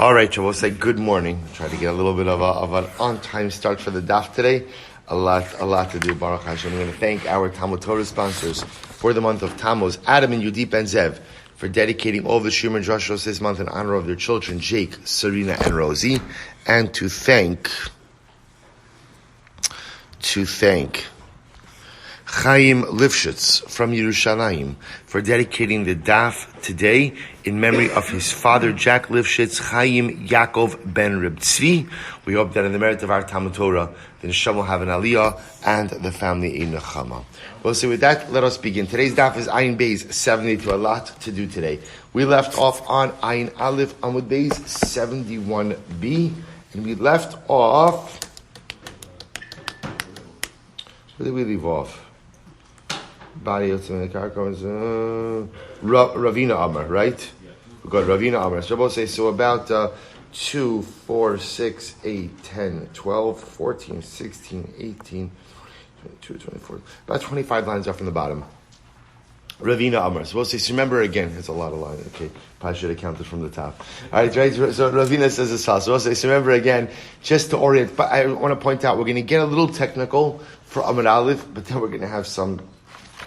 All right, so we'll say good morning. Try to get a little bit of an on-time start for the daf today. A lot to do. Baruch Hashem. I'm going to thank our Talmud Torah sponsors for the month of Tammuz, Adam and Yudit Benzev, for dedicating all the Shir and Drashos this month in honor of their children, Jake, Sarina, and Rosie, and to thank Chaim Lifshitz from Yerushalayim for dedicating the daf today in memory of his father, Jack Lifshitz, Chaim Yaakov ben Reb Tzvi. We hope that in the merit of our Talmud Torah, the Neshama will have an aliyah and the family a nechama. Well, so with that, let us begin. Today's daf is Ayin Beis 72. A lot to do today. We left off on Ayin Aleph Amud Beis 71b, and we left off. Where did we leave off? Ravina Amar, right? We got Ravina Amar. So we'll say, so about 2, 4, 6, 8, 10, 12, 14, 16, 18, 22, 24, about 25 lines up from the bottom. Ravina Amar. So we'll say, so remember again, it's a lot of lines. Okay, probably should have counted from the top. All right, so Ravina says this. So we'll say, so remember again, just to orient, but I want to point out, we're going to get a little technical for Amud Aleph, but then we're going to have some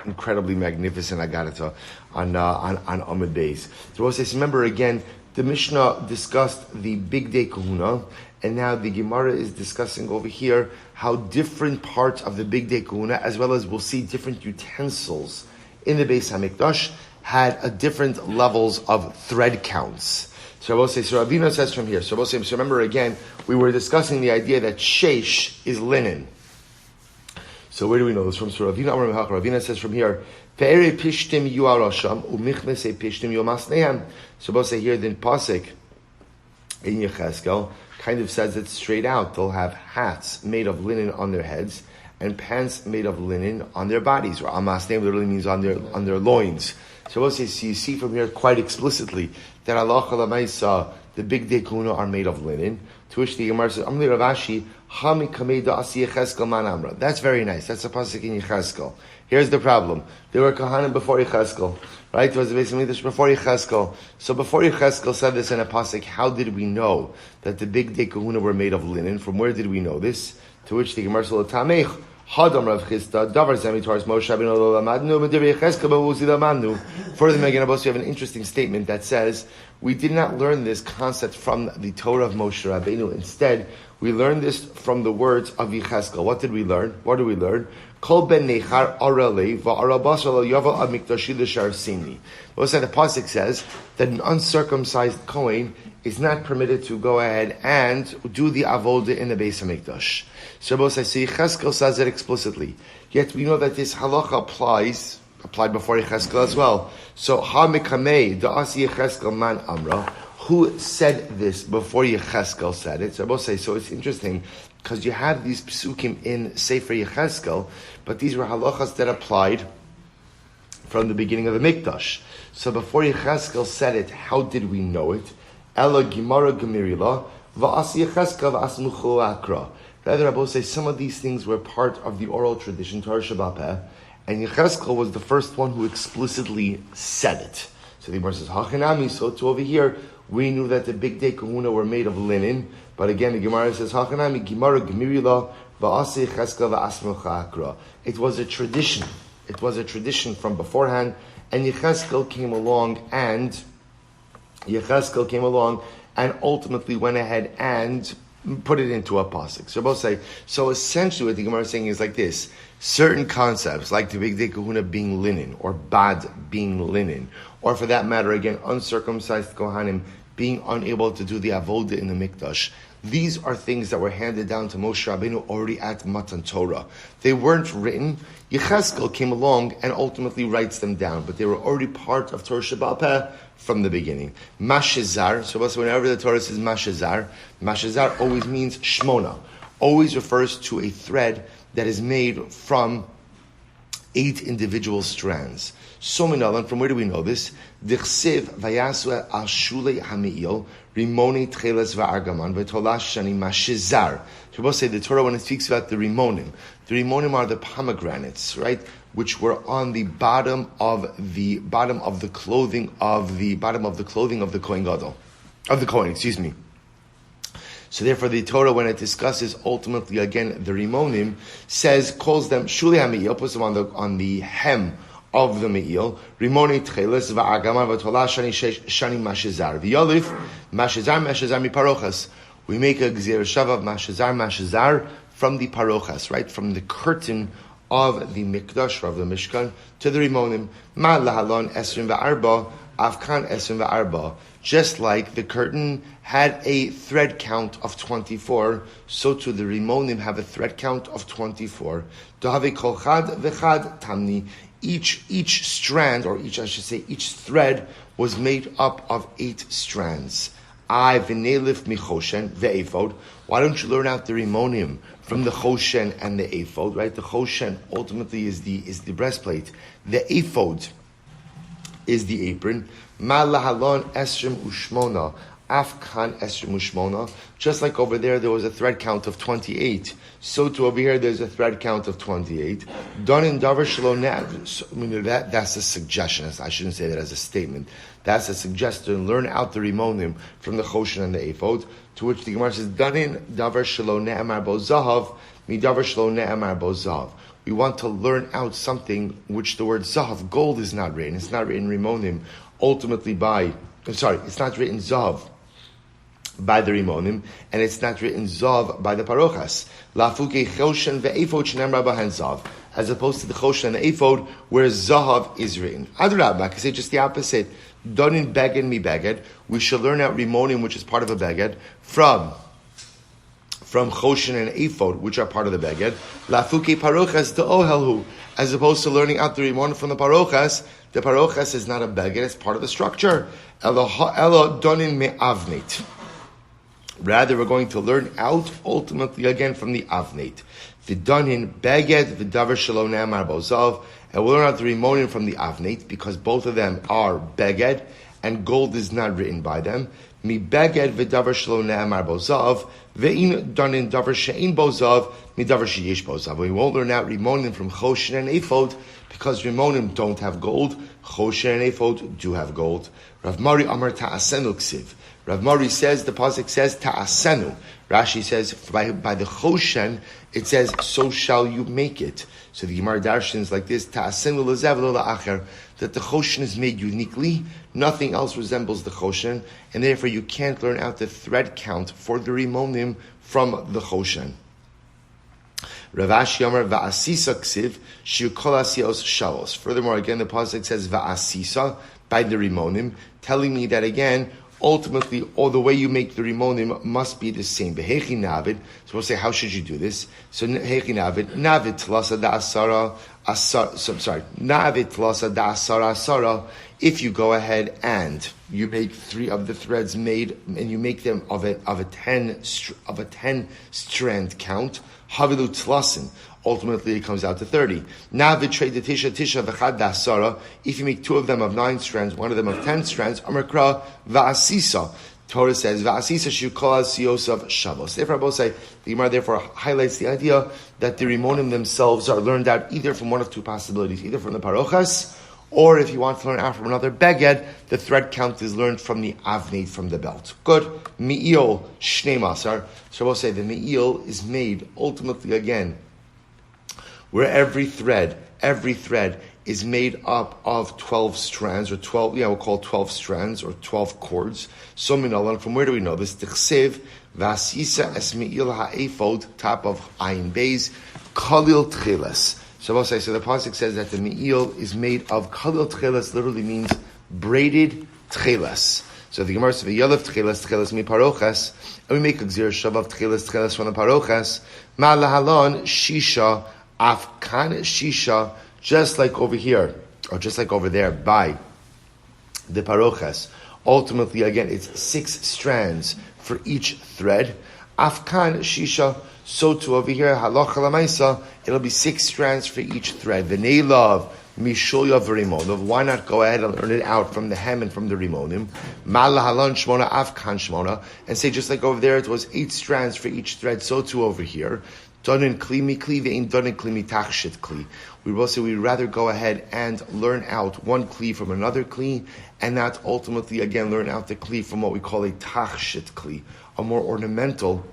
incredibly magnificent Agarata on Amud Beis. So we'll say, so remember again, the Mishnah discussed the Big Day Kahuna, and now the Gemara is discussing over here how different parts of the Big Day Kahuna, as well as we'll see different utensils in the Beis HaMikdash, had a different levels of thread counts. So we'll say, so Ravina says from here, so we'll say, so remember again, we were discussing the idea that sheish is linen. So where do we know this from? So Ravina says from here, Pe'ere pishtim yu arasham, u'michnese pishtim yu masnehem. So we'll say here, then Pasik in Yecheskel kind of says it straight out. They'll have hats made of linen on their heads and pants made of linen on their bodies. Or amasnehem literally means on their loins. So we'll say, so you see from here quite explicitly that Allah Lamaisa, the Big Day Kahuna are made of linen. To which the Gemara says, Amli Ravashi, Hami Kameda Asi Yecheskel Man Amra. That's very nice. That's a pasuk in Yecheskel. Here's the problem. There were Kahanim before Yecheskel. Right? It was basically this before Yecheskel. So before Yecheskel said this in a pasuk, how did we know that the Big Day Kahuna were made of linen? From where did we know this? To which the Gemara says, Tamech, Hadam Rav Chisda, Davar Zemitars Moshe Rabbeinu Lo Lamadnu, Medivei Yecheskel B'Uzi Lamadnu. Further, Megan Abbas, we have an interesting statement that says, we did not learn this concept from the Torah of Moshe Rabbeinu. Instead, we learned this from the words of Yecheskel. What did we learn? Kol ben nechar arale va'arabas ala yaval ad mikdashi l'shar sini. The pasuk says that an uncircumcised Kohen is not permitted to go ahead and do the avodah in the Beis HaMikdash. So Yecheskel says it explicitly. Yet we know that this halacha applied before Yecheskel as well. So ha mekamei da'asi Yecheskel man amra. Who said this before Yecheskel said it? So it's interesting because you have these psukim in Sefer Yecheskel, but these were halachas that applied from the beginning of the Mikdash. So before Yecheskel said it, how did we know it? Ela Gemara Gemirila va'asi Yecheskel va'asmuchu akra. Rather, Rabbi say some of these things were part of the oral tradition, Torah Shabbat Peh, and Yecheskel was the first one who explicitly said it. So the Gemara says, Hachanami, so to over here, we knew that the Big Day Kahuna were made of linen, but again the Gemara says, Hachanami, Gemara Gemirila, Va'aseh Cheskel Va'asmucha Akra. It was a tradition. It was a tradition from beforehand, and Yecheskel came along and ultimately went ahead and put it into a pasuk. So both say, so essentially what the Gemara is saying is like this: certain concepts, like the Big Day Kahuna being linen, or bad being linen, or for that matter, again, uncircumcised Kohanim being unable to do the avodah in the Mikdash. These are things that were handed down to Moshe Rabbeinu already at Matan Torah. They weren't written. Yecheskel came along and ultimately writes them down, but they were already part of Torah Shabbat Peh from the beginning. Mashezar, so whenever the Torah says Mashezar always means Shmona, always refers to a thread that is made from 8 individual strands. So minalan, from where do we know this? Dichsiv vayasu al shulei hami'il rimoni tcheles va'argaman v'tolash shani mashizar. So we'll say the Torah, when it speaks about the rimonim are the pomegranates, right? which were on the bottom of the clothing of the Kohen Gadol, of the Kohen, excuse me. So therefore the Torah, when it discusses ultimately again the Rimonim, calls them Shuli HaMe'il, puts them on the hem of the Me'il, Rimoni Tcheles, Va'agama, V'tola, Shani Mashizar, V'yolif, Mashizar Miparochas. We make a Gzir Shav of Mashizar from the Parochas, right? From the curtain of the Mikdash, of the Mishkan, to the Rimonim. Ma lahalon esrim va'arba, avkan esrim va'arba. Just like the curtain had a thread count of 24, so too the Rimonim have a thread count of 24. Dohave kol chad v'chad tamni. Each strand, or each thread was made up of 8 strands. I v'nelif michoshen ve'ephod. Why don't you learn out the Rimonim from the Choshen and the Ephod, right? The Choshen ultimately is the breastplate. The Ephod is the apron. Ma lahalon esrim ushmona, afkan esrim ushmona. Just like over there was a thread count of 28, so too over here there's a thread count of 28. Done in davar shelo ne'av. That's a suggestion. I shouldn't say that as a statement. That's a suggestion. Learn out the Rimonim from the Choshen and the Ephod. To which the Gemara says, Danin davar shelo ne'amar bo zahav, mi davar shelo ne'amar bo zahav. We want to learn out something which the word zahav, gold, is not written. It's not written Rimonim ultimately it's not written zahav by the Rimonim, and it's not written zahav by the Parochas. Lafuke choshen ve'ephod shenemra bahen zahav, as opposed to the Choshen and the Ephod, where zahav is written. Adrabah, I can say just the opposite. Donin beged mi beged. We shall learn out Rimonim, which is part of a beged, from Choshen and Ephod, which are part of the beged. Lafuke parochas to ohelhu, as opposed to learning out the Rimonim from the Parochas. The Parochas is not a beged; it's part of the structure. Elo donin me avneit. Rather, we're going to learn out ultimately again from the avneit. V'donin beged v'davar shelo ne'amar bo zahav. And we'll learn out the Rimonim from the Avneit, because both of them are beged, and gold is not written by them. Mi beged v'davar shelo ne'amar bo zahav, ve'in danin davar she'in bo zahav, mi davar sheyesh bo zahav. We won't learn out Rimonim from Choshen and Ephod, because Rimonim don't have gold, Choshen and Ephod do have gold. Rav Mari Amar ta'asenu ksiv. Rav Mari says, the pasuk says ta'asenu. Rashi says, by the Choshen, it says, so shall you make it. So the Gemara darshans like this, ta'asenu lezev lo la'acher, that the Choshen is made uniquely, nothing else resembles the Choshen, and therefore you can't learn out the thread count for the Rimonim from the Choshen. Rav Ashi Amar va'asisa ksiv, shiu kol asiyos shalos. Furthermore, again, the pasuk says va'asisa, by the Rimonim, telling me that again, ultimately, all the way you make the Rimonim must be the same. Behechi navid. So we'll say, how should you do this? So hechi navid tlasa da asara navid tlasa da asara. If you go ahead and you make 3 of the threads made, and you make them of a 10 strand count, havilu tlasin. Ultimately, it comes out to 30. Navid trade the tisha v'chad dasara. If you make 2 of them of 9 strands, 1 of them of 10 strands, amakra va'asisa. Torah says va'asisa shukol siyosav shavos. Therefore, I both say the Gemara therefore highlights the idea that the Rimonim themselves are learned out either from one of 2 possibilities, either from the Parochas, or if you want to learn out from another beged, the thread count is learned from the avneit, from the belt. Good. Mi'il shnei masar. So I will say the mi'il is made ultimately again, where every thread is made up of 12 strands, or 12, we'll call 12 strands, or 12 cords. So minalan, from where do we know this? Tichsev, vasisa es mi'il ha'ephod, top of ayin beis, kalil tcheles. So the pasuk says that the mi'il is made of kalil tcheles, literally means braided tcheles. So the Gemara says, v'yalav tcheles mi parochas, and we make a gzir shav of tcheles from the parochas, ma lahalon shisha, afkan shisha, just like over here, or just like over there by the parochas. Ultimately, again, it's 6 strands for each thread. Afkan shisha, so too over here, halacha lamaisa, it'll be 6 strands for each thread. V'neilav mishulya v'rimonim. Why not go ahead and learn it out from the hem and from the rimonim? Mala halon shmona afkan shmona, and say just like over there, it was 8 strands for each thread. So too over here. Donin kli mikli ve'in donin kli mitachshit kli. We will say we'd rather go ahead and learn out one kli from another kli, and not ultimately again learn out the kli from what we call a tachshit kli, a more ornamental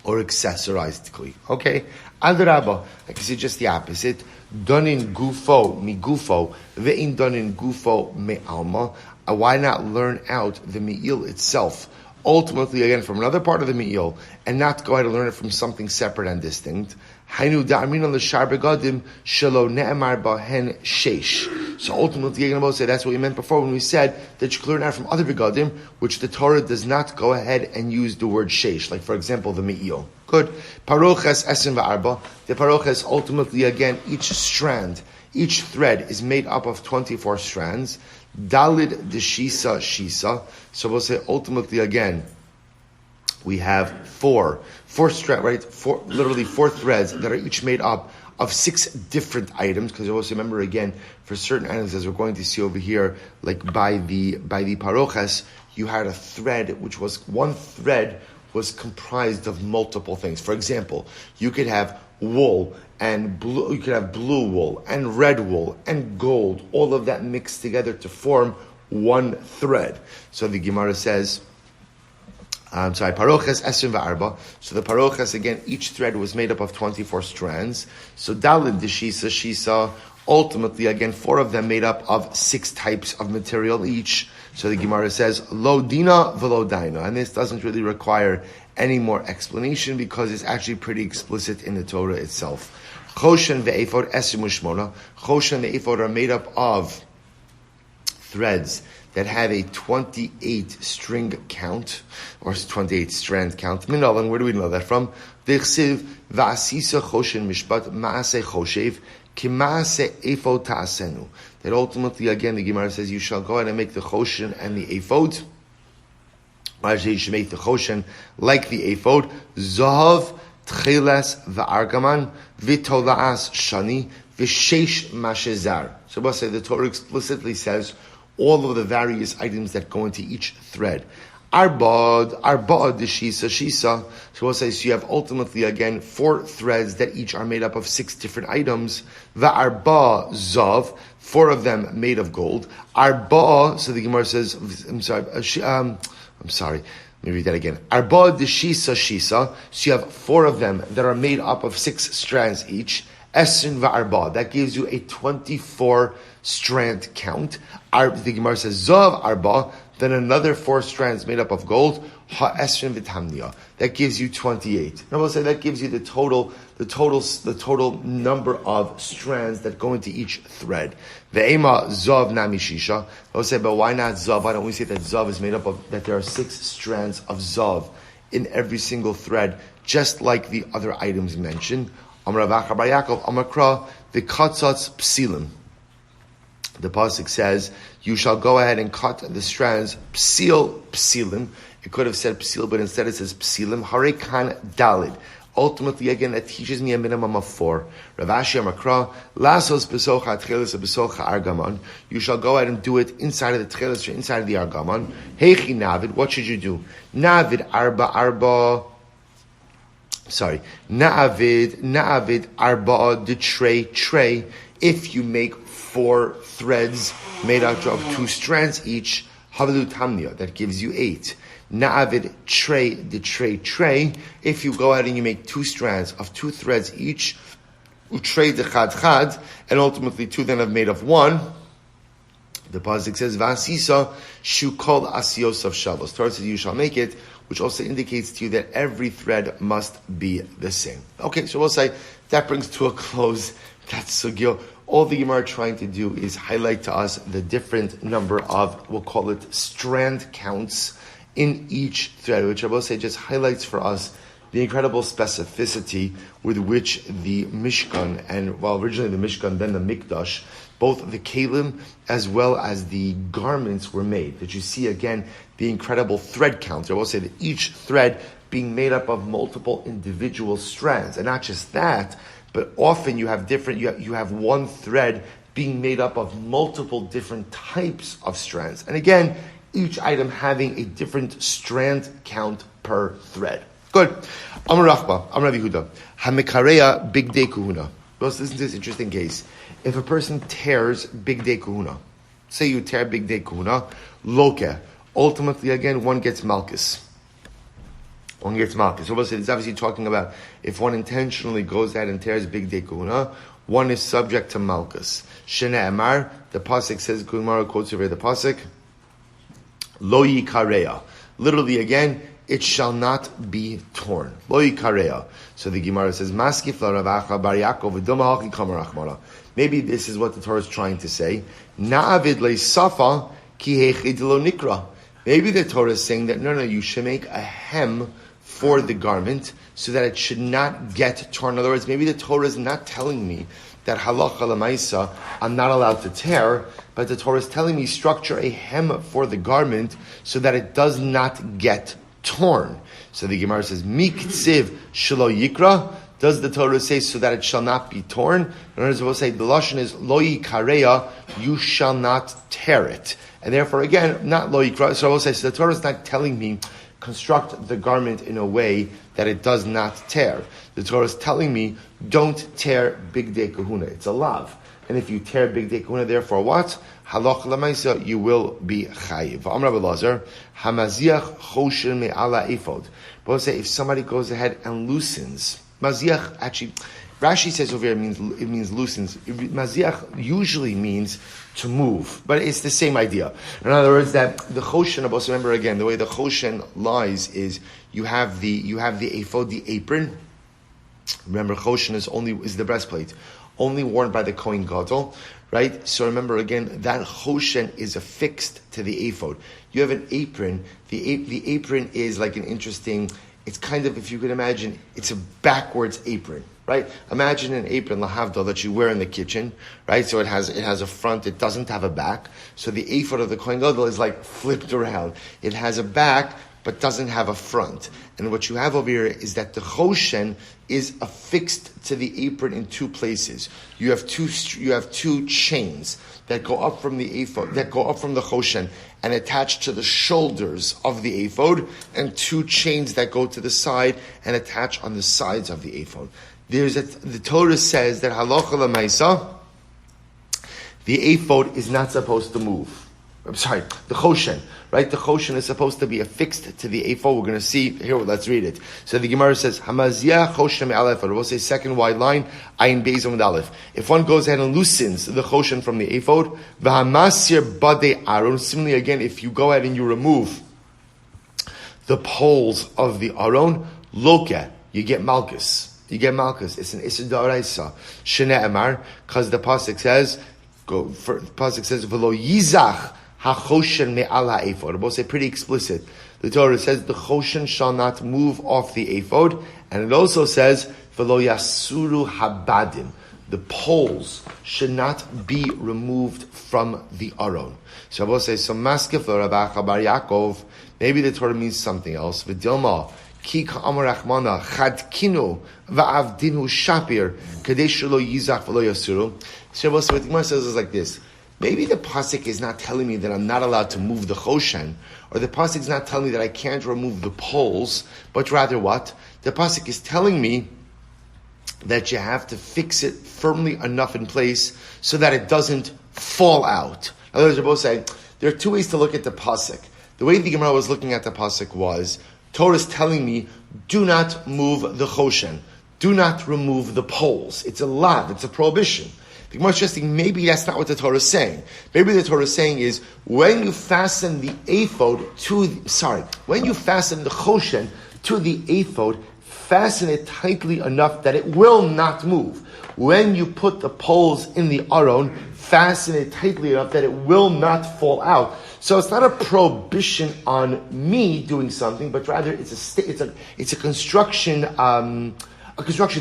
or accessorized kli. Okay, adrabah, I can see just the opposite. Donin gufo mi gufo ve'in donin gufo me alma. Why not learn out the me'il itself? Ultimately, again, from another part of the me'il, and not go ahead and learn it from something separate and distinct. Hainu da'amin on the shar begadim shelo ne'emar bahen sheish. So ultimately, you're going to say that's what we meant before when we said that you can learn out from other begadim, which the Torah does not go ahead and use the word sheish. Like, for example, the me'il. Good. Paroches esim va'arba. The paroches, ultimately, again, each strand, each thread is made up of 24 strands. Dalid de shisa. So we'll say ultimately again, we have four strands, right? Literally four threads that are each made up of 6 different items. Because you also remember again, for certain items, as we're going to see over here, like by the paroches, you had a thread which was one thread was comprised of multiple things. For example, you could have wool and blue, you could have blue wool and red wool and gold, all of that mixed together to form one thread. So the Gemara says, paroches esrim va'arba. So the paroches, again, each thread was made up of 24 strands. So dalid de shisa, ultimately, again, 4 of them made up of 6 types of material each. So the Gemara says, lo dina velo daina. And this doesn't really require any more explanation because it's actually pretty explicit in the Torah itself. Choshen ve'ephod esrim u'shmona. Choshen and the ephod are made up of threads that have a 28 string count, or 28 strand count. Minalan, where do we know that from? Dechsiv va'asisa choshen mishpat ma'aseh choshev ki ma'aseh ephod ta'asenu. That ultimately, again, the Gemara says you shall go ahead and make the choshen and the ephod. Actually, you should make the choshen like the ephod. Zahav tcheles va'argaman v'tola'as shani v'sheish mashezar. So we'll say the Torah explicitly says all of the various items that go into each thread. Arba'ad the shisa. So we'll say, so you have ultimately, again, 4 threads that each are made up of 6 different items. Va'arba zav, 4 of them made of gold. Arba, so the Gemara says, I'm sorry, let me read that again. Arba the shisa. So you have 4 of them that are made up of 6 strands each. Esrin va'arba, that gives you a 24 strand count. The Gemara says zav arba, then another 4 strands made up of gold. Ha esrin v'tamnia, that gives you 28. Now we'll say that gives you the total number of strands that go into each thread. Ve'ema zav nami shisha. We'll say, but why not zav? Why don't we say that zav is made up of, that there are 6 strands of zav in every single thread, just like the other items mentioned? Amar Rav Acha bar Yaakov, Amar Kra, v'katzatz psilim. The pasuk says, you shall go ahead and cut the strands, psilim. It could have said psil, but instead it says psilim. Harekan dalid. Ultimately, again, that teaches me a minimum of 4. Rav Ashi Amar Kra, lasos besocha tchelis besocha argaman. You shall go ahead and do it inside of the tchelis or inside of the argaman. Heichi navid, what should you do? Navid arba. Na'avid arba de tray. If you make 4 threads made out of 2 strands each, havilu tamnia, that gives you 8. Na'avid tray de tray. If you go ahead and you make 2 strands of 2 threads each, utray de chad, and ultimately 2 then have made of 1. The pasuk says, "Vasisa shukol asios of shavos." Torah says, "You shall make it," which also indicates to you that every thread must be the same. Okay, so we'll say that brings to a close that sugyo. All the Gemara trying to do is highlight to us the different number of, we'll call it, strand counts in each thread, which I will say just highlights for us the incredible specificity with which the Mishkan, and originally the Mishkan, then the Mikdash, both the Kalim as well as the garments were made. That you see again the incredible thread count. I will say that each thread being made up of multiple individual strands, and not just that, but often you have different. You have one thread being made up of multiple different types of strands, and again, each item having a different strand count per thread. Good. Amar Rachba, Amar Rav Yehuda. Hamikareya big day kahuna. Let's listen to this interesting case. If a person tears big day kahuna, say you tear big day kahuna, loke. Ultimately, again, one gets malchus. One gets malchus. So it's obviously talking about if one intentionally goes out and tears big day kahuna, one is subject to malchus. Shene Amar, the pasuk says, Kumara quotes over the pasuk, Lo yikareya. Literally again, it shall not be torn. Lo yikareya. So the Gemara says, Maskif la Ravacha bar Yaakov v'doma hachi kamar achmara. Maybe this is what the Torah is trying to say. Na'avid le safa ki hechid lo nikra. Maybe the Torah is saying that no, you should make a hem for the garment so that it should not get torn. In other words, maybe the Torah is not telling me that halacha lemaisa I'm not allowed to tear, but the Torah is telling me structure a hem for the garment so that it does not get torn. So the Gemara says, Miktziv shelo yikra. Does the Torah say so that it shall not be torn? In other words, we'll say the lashon is lo yikareya, you shall not tear it. And therefore, again, not lo yikra. So I will say, so the Torah is not telling me construct the garment in a way that it does not tear. The Torah is telling me don't tear big day kahuna. It's a lav. And if you tear big day kahuna, therefore what? Halach lamaisa, you will be chayiv. Amar Rabbi Lazar, hamaziach choshen me'ala ephod. But we'll say if somebody goes ahead and loosens, maziach actually, Rashi says over here it means loosens. Maziach usually means to move, but it's the same idea. In other words, that the choshen, also remember again, the way the choshen lies is you have the ephod, the apron. Remember, choshen is the breastplate, only worn by the Kohen Gadol, right? So remember again, that choshen is affixed to the ephod. You have an apron. The apron is like an interesting. It's kind of, if you could imagine, it's a backwards apron. Right? Imagine an apron, lahavdal, that you wear in the kitchen, right? So it has a front, it doesn't have a back. So the ephod of the Kohen Gadol is like flipped around. It has a back, but doesn't have a front. And what you have over here is that the choshen is affixed to the apron in two places. You have two chains that go up from the ephod, that go up from the choshen and attach to the shoulders of the ephod, and two chains that go to the side and attach on the sides of the ephod. The Torah says that halacha lemaisa, the ephod is not supposed to move. I'm sorry, the choshen, right? The choshen is supposed to be affixed to the ephod. We're going to see here. Let's read it. So the Gemara says, "Hamazia choshen me'alef." We'll say second wide line, ayin beis amud aleph. If one goes ahead and loosens the choshen from the ephod, v'hamasir badei aron. Similarly, again, if you go ahead and you remove the poles of the aron, loke, you get malchus. You get malchus. It's an Issa D'Oraisa. Shene Emar, because the pasuk says, "V'lo yizach hachoshen me'al ha'ephod." Both say pretty explicit. The Torah says the choshen shall not move off the ephod, and it also says "V'lo yasuru habadim." The poles should not be removed from the aron. So both say, "So maskef lo Ravacha bar Yaakov." Maybe the Torah means something else. V'dilma. Ki ka'amar achmana chadkinu va'avdinu shapir kadesh lo yizach v'lo yasuru. So what the Gemara says is like this. Maybe the pasuk is not telling me that I'm not allowed to move the choshen, or the pasuk is not telling me that I can't remove the poles, but rather what? The pasuk is telling me that you have to fix it firmly enough in place so that it doesn't fall out. In other words, they're both saying there are two ways to look at the pasuk. The way the Gemara was looking at the pasuk was, Torah is telling me, do not move the choshen. Do not remove the poles. It's a lav. It's a prohibition. The Gemara is suggesting maybe that's not what the Torah is saying. Maybe the Torah is saying is, when you fasten the ephod when you fasten the choshen to the ephod, fasten it tightly enough that it will not move. When you put the poles in the aron, fasten it tightly enough that it will not fall out. So it's not a prohibition on me doing something, but rather it's a construction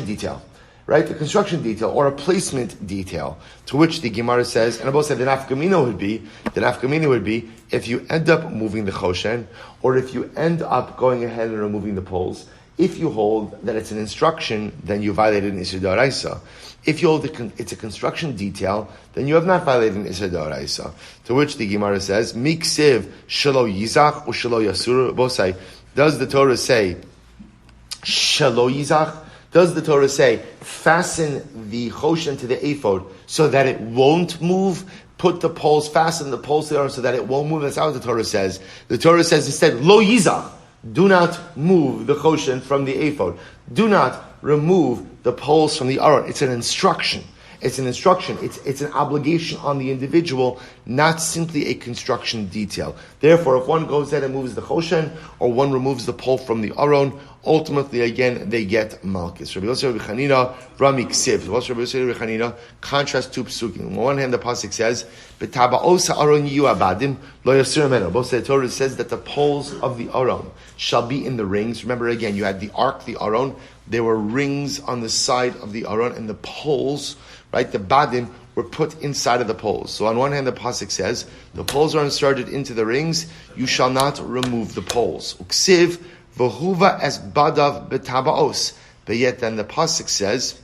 detail, right? A construction detail or a placement detail, to which the Gemara says, and I both said the nafkamina would be if you end up moving the choshen, or if you end up going ahead and removing the poles. If you hold that it's an instruction, then you violated an Issa D'Oraisa. If you hold it's a construction detail, then you have not violated an Issa D'Oraisa. To which the Gemara says, Miksiv shelo yizach or shelo yasur. Both say, does the Torah say Shelo yizach. Does the Torah say, fasten the choshen to the ephod so that it won't move? Put the poles, fasten the poles to the Aron so that it won't move. That's not what the Torah says. The Torah says instead, lo yizach. Do not move the choshen from the ephod. Do not remove the poles from the Aron. It's an instruction. It's an instruction. It's an obligation on the individual, not simply a construction detail. Therefore, if one goes there and moves the choshen, or one removes the pole from the Aron, ultimately, again, they get malchus. Rabbi Yosef Rabbi Chanina, Rami Ksiv. What's Rabbi Yosef Rabbi Chanina? Contrast two psukim. On one hand, the pasuk says, "B'taba'os ha'aron yiyu abadim lo yasir meno." Both the Torah says that the poles of the Aron shall be in the rings. Remember, again, you had the ark, the Aron. There were rings on the side of the Aron, and the poles, right, the badim, were put inside of the poles. So on one hand, the pasuk says, the poles are inserted into the rings. You shall not remove the poles. Uksiv v'huva es badav b'tabaos. But yet then the pasuk says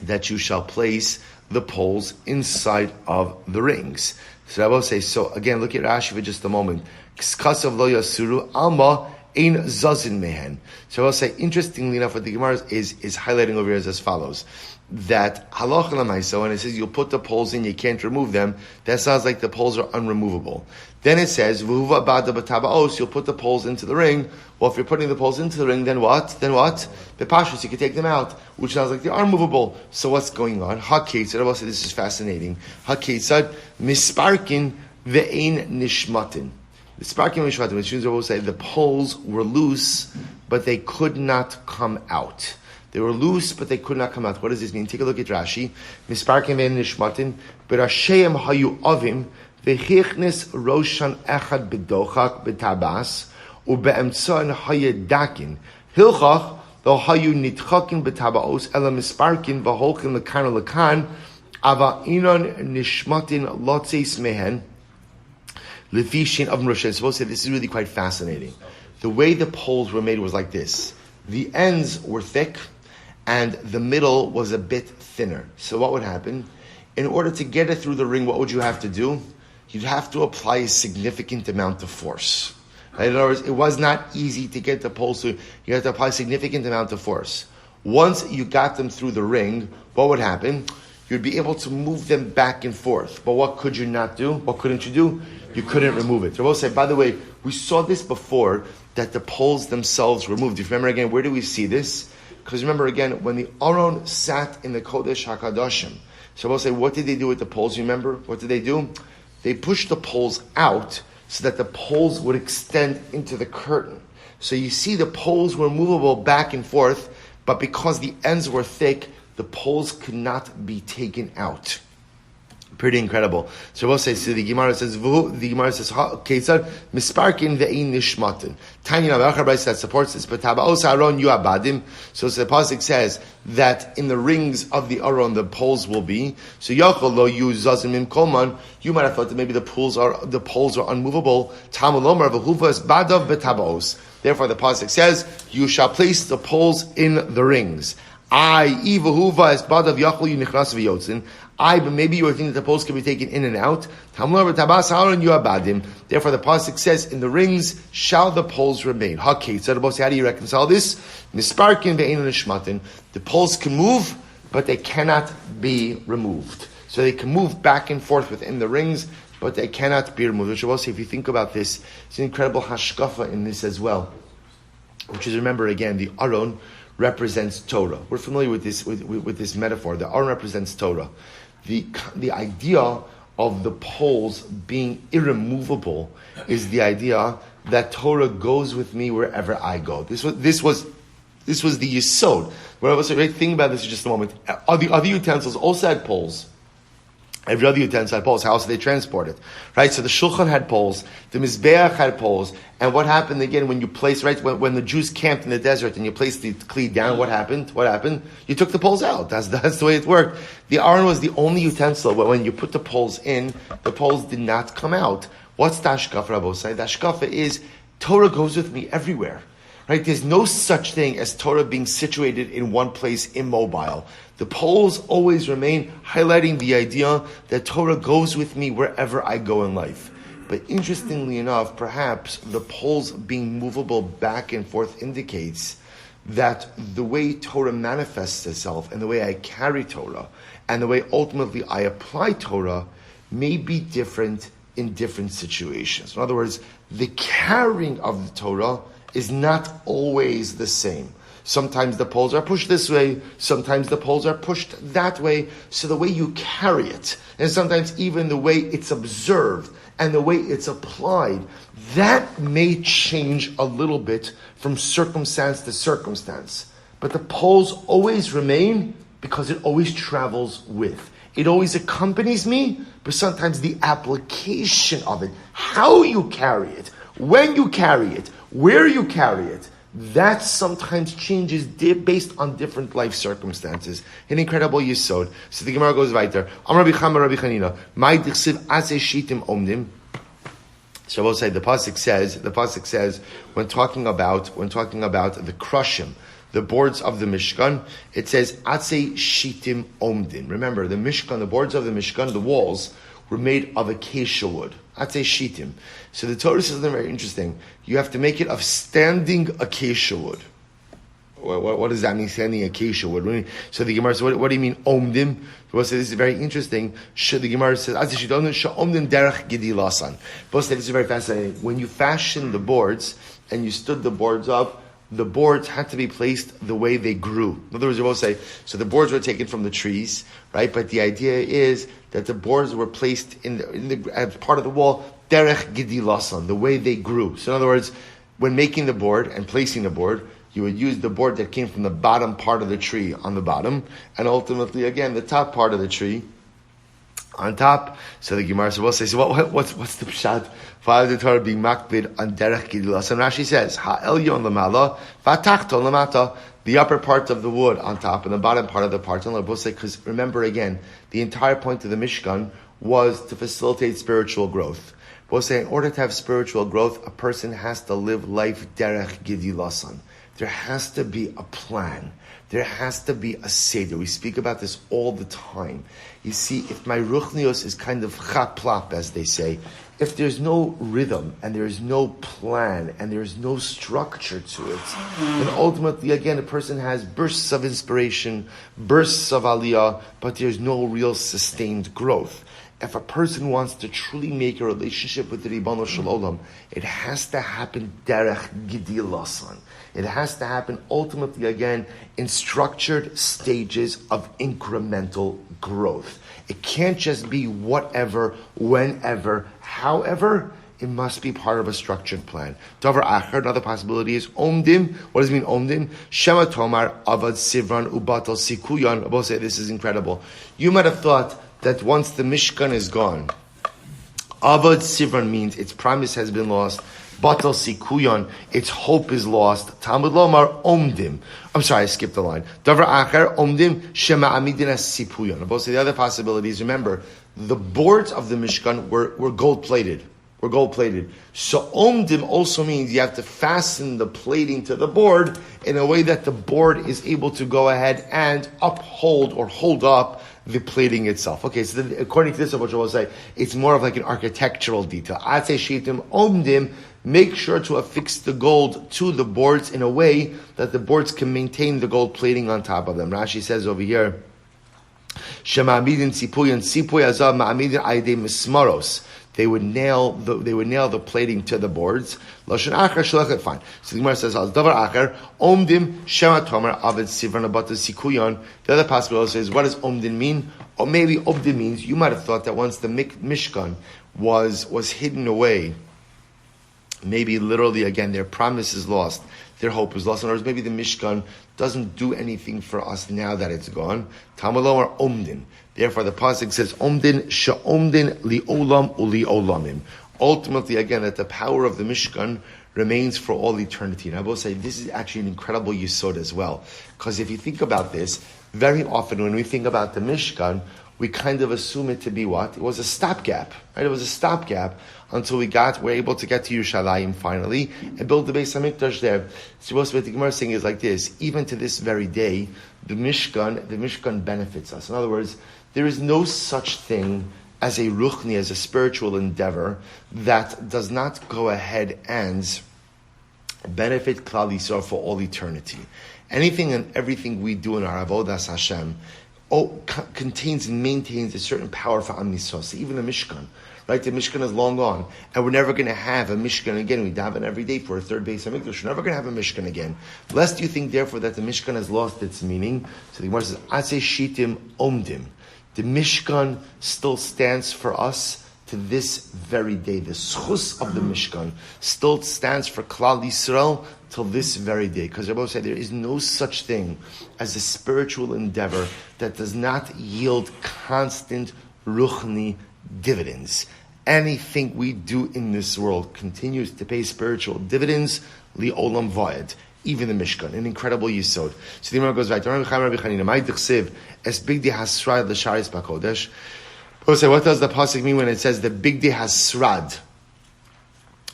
that you shall place the poles inside of the rings. So I will say, so again, look at Rashi for just a moment. Kskasav lo yasuru alma ein zazin mehen. So I will say, interestingly enough, what the Gemara is highlighting over here is as follows. That halacha l'maisa, when it says you'll put the poles in, you can't remove them, that sounds like the poles are unremovable. Then it says, v'huva bada b'tabaos, you'll put the poles into the ring. Well, if you're putting the poles into the ring, then what? Bepashus, you can take them out, which sounds like they are movable. So what's going on? Ha-ketzad, I will say this is fascinating. Ha-ketzad, misparkin ve'ein nishmatin. The sparking mishmatim, which means we'll say the poles were loose, but they could not come out. They were loose, but they could not come out. What does this mean? Take a look at Rashi. Misparkim ve'en nishmatin, berasheim hayu avim, vechichnis roshan echad bedochak betabas, ubeemtson hayadakin. Hilchach, though hayu nitchakin betabaos, ela misparkin v'holkin lekan lekan, ava inon nishmatin lotzeis mehen, lefishin of Rosh. I'm supposed to say this is really quite fascinating. The way the poles were made was like this. The ends were thick, and the middle was a bit thinner. So what would happen? In order to get it through the ring, what would you have to do? You'd have to apply a significant amount of force. Right? In other words, it was not easy to get the poles through. You had to apply a significant amount of force. Once you got them through the ring, what would happen? You'd be able to move them back and forth. But what could you not do? What couldn't you do? You couldn't remove it. Rabbi said, by the way, we saw this before, that the poles themselves were moved. If you remember again, where do we see this? Because remember again, when the Aron sat in the Kodesh HaKadoshim, so we'll say, what did they do with the poles? You remember? What did they do? They pushed the poles out so that the poles would extend into the curtain. So you see the poles were movable back and forth, but because the ends were thick, the poles could not be taken out. Pretty incredible. So we'll say, so the Gemara says, Ketzad, misparkin ve'in nishmatin. Tanya Navachar that supports this, but Tabaos Aron yu abadim. So the pasuk says that in the rings of the Aron the poles will be. So Yachol lo yu zazim im kolman. You might have thought that maybe the poles are unmovable. Tamulomar v'huvas badav b'tabaos. Therefore the pasuk says, you shall place the poles in the rings. But maybe you were thinking that the poles can be taken in and out. Therefore the pasuk says, in the rings shall the poles remain. How do you reconcile this? The poles can move, but they cannot be removed. So they can move back and forth within the rings, but they cannot be removed. Which I will say, if you think about this, it's an incredible hashkafa in this as well. Which is, remember again, the Aron represents Torah. We're familiar with this with this metaphor. The Aron represents Torah. The idea of the poles being irremovable is the idea that Torah goes with me wherever I go. This was the yesod. What I was saying, think about this for just a moment. The other utensils also had poles. Every other utensil had poles. How else did they transport it? Right? So the shulchan had poles. The mizbeach had poles. And what happened again when you placed, right, when the Jews camped in the desert and you placed the kli down, what happened? You took the poles out. That's the way it worked. The Aron was the only utensil where when you put the poles in, the poles did not come out. What's the hashkafa, Rabbi Osai? The hashkafa is Torah goes with me everywhere. Right? There's no such thing as Torah being situated in one place, immobile. The poles always remain, highlighting the idea that Torah goes with me wherever I go in life. But interestingly enough, perhaps the poles being movable back and forth indicates that the way Torah manifests itself and the way I carry Torah and the way ultimately I apply Torah may be different in different situations. In other words, the carrying of the Torah is not always the same. Sometimes the poles are pushed this way, sometimes the poles are pushed that way. So the way you carry it, and sometimes even the way it's observed and the way it's applied, that may change a little bit from circumstance to circumstance. But the poles always remain because it always travels with. It always accompanies me, but sometimes the application of it, how you carry it, when you carry it, where you carry it, that sometimes changes based on different life circumstances. An incredible yisod. So the Gemara goes weiter. Amar Rabbi Chama Rabbi Chanina, Mai dichsiv aseh shitim omdim. Shabbos said the pasuk says when talking about the krushim, the boards of the Mishkan, it says Atzei Shitim Omdin. Remember, the Mishkan, the boards of the Mishkan, the walls were made of acacia wood. Atzei Shitim. So the Torah says something very interesting. You have to make it of standing acacia wood. What does that mean, standing acacia wood? So the Gemara says, what do you mean Omdim? The Boss says this is very interesting. The Gemara says Atzei Shitim Omdim Derech Gidi Lasan. Boss said this is very fascinating. When you fashion the boards and you stood the boards up, the boards had to be placed the way they grew. In other words, you both say, so the boards were taken from the trees, right? But the idea is that the boards were placed as part of the wall, derech gidi lasan, the way they grew. So in other words, when making the board and placing the board, you would use the board that came from the bottom part of the tree on the bottom, and ultimately, again, the top part of the tree on top. So the Gemara says, so what's the pshat? Why the Torah being makbid on derech gidilas? And Rashi says, ha'elyon lamala, v'atachton lamata, the upper part of the wood on top and the bottom part of the part on the bottom. Because remember again, the entire point of the Mishkan was to facilitate spiritual growth. Both say, in order to have spiritual growth, a person has to live life derech gidilasan. There has to be a plan. There has to be a seder. We speak about this all the time. You see, if my ruchnios is kind of chaplap, as they say, if there's no rhythm and there's no plan and there's no structure to it, then ultimately, again, a person has bursts of inspiration, bursts of aliyah, but there's no real sustained growth. If a person wants to truly make a relationship with the Ribono Shel Olam, it has to happen derech gidilasan. It has to happen ultimately, again, in structured stages of incremental growth. It can't just be whatever, whenever, however. It must be part of a structured plan. Davar acher, another possibility is omdim. What does it mean omdim? Shema tomar avad sivran ubatal sikuyan. Both say this is incredible. You might have thought that once the Mishkan is gone, avad sivran means its promise has been lost. Batal sikuyan, its hope is lost. Talmud lomar omdim. I'm sorry, I skipped the line. Davar acher omdim shema amidin as sipuyan. Both say the other possibilities. Remember, the boards of the Mishkan were gold plated. So omdim also means you have to fasten the plating to the board in a way that the board is able to go ahead and uphold or hold up the plating itself. Okay, so according to this, what I will say, it's more of like an architectural detail. I'd say shitim omdim, make sure to affix the gold to the boards in a way that the boards can maintain the gold plating on top of them. Rashi says over here, Shema amidin sipuyan sipuy azav ma'amidin ayde mismaros. They would nail the plating to the boards. Lashon acher shalachet, fine. So the Gemara says, "Al davar acher omdim shema tomer avid sivran abata sikuyon." The other possibility is, what does omdim mean? Or maybe omdim means you might have thought that once the Mishkan was hidden away, maybe literally again their promise is lost, their hope is lost. In other words, maybe the Mishkan doesn't do anything for us now that it's gone. Talmud lomar omdim. Therefore, the pasuk says, "Omdin she'omdin li'olam u'li'olamim." Ultimately, again, that the power of the Mishkan remains for all eternity. And I will say, this is actually an incredible yisod as well. Because if you think about this, very often when we think about the Mishkan, we kind of assume it to be what? It was a stopgap, right? It was a stopgap until we're able to get to Yerushalayim finally and build the Beis HaMikdash there. So what the Gemara is saying is like this: even to this very day, the Mishkan benefits us. In other words, there is no such thing as a ruchni, as a spiritual endeavor, that does not go ahead and benefit Klal Yisrael for all eternity. Anything and everything we do in our avodas Hashem contains and maintains a certain power for Am Yisrael. So even the Mishkan, right? The Mishkan is long gone, and we're never going to have a Mishkan again. We daven every day for a third base of Mikdash. We're never going to have a Mishkan again. Lest you think, therefore, that the Mishkan has lost its meaning. So the Gemara says, Ase Shitim Omdim. The Mishkan still stands for us to this very day. The schus of the Mishkan still stands for Klal Yisrael till this very day. Because Rabbi said there is no such thing as a spiritual endeavor that does not yield constant ruchni dividends. Anything we do in this world continues to pay spiritual dividends, li olam vayed. Even the Mishkan, an incredible yisod. So the Gemara goes right. What does the pasuk mean when it says the big day has srad?